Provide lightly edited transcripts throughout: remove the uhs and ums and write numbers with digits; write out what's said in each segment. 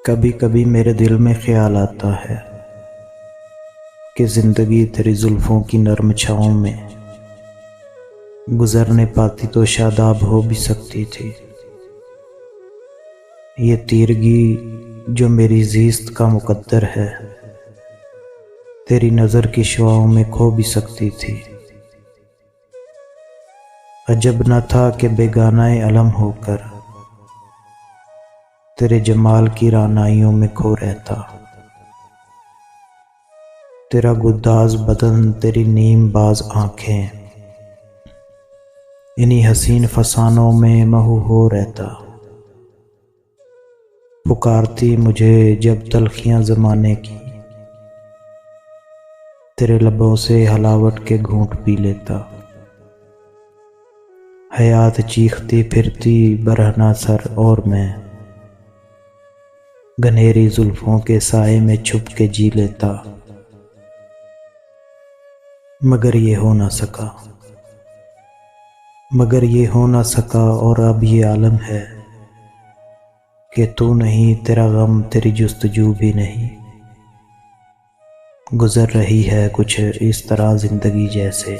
कभी कभी मेरे दिल में ख्याल आता है कि ज़िंदगी तेरी जुल्फ़ों की नर्म छाँव में गुज़रने पाती तो शादाब हो भी सकती थी। ये तीरगी जो मेरी ज़ीस्त का मुकद्दर है, तेरी नज़र की शुआओं में खो भी सकती थी। अजब न था कि बेगानाए अलम होकर तेरे जमाल की रानाइयों में खो रहता। तेरा गुद्दाज बदन, तेरी नीम बाज आँखें, इन्हीं हसीन फसानों में महू हो रहता। पुकारती मुझे जब तलखियाँ ज़माने की, तेरे लबों से हलावट के घूंट पी लेता। हयात चीखती फिरती बरहना सर और मैं घनेरी जुल्फों के साए में छुप के जी लेता। मगर ये हो ना सका और अब ये आलम है कि तू नहीं, तेरा गम, तेरी जुस्तजू भी नहीं। गुजर रही है कुछ इस तरह जिंदगी जैसे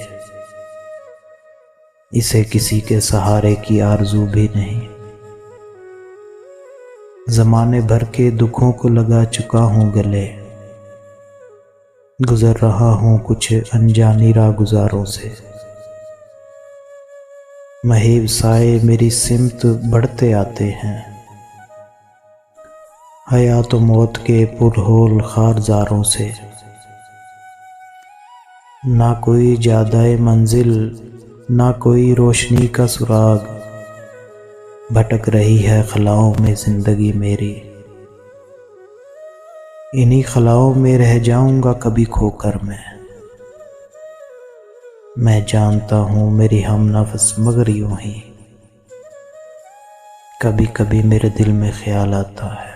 इसे किसी के सहारे की आरज़ू भी नहीं। ज़माने भर के दुखों को लगा चुका हूँ गले, गुजर रहा हूँ कुछ अनजानी राहगुजारों से। महीब साए मेरी सिमत बढ़ते आते हैं, हयात व मौत के पुरहोल खारजारों से। ना कोई जादाए मंजिल, ना कोई रोशनी का सुराग, भटक रही है खलाओं में जिंदगी मेरी। इन्हीं खलाओं में रह जाऊंगा कभी खोकर मैं जानता हूँ मेरी हमनफ्स, मगर यूं ही कभी कभी मेरे दिल में ख्याल आता है।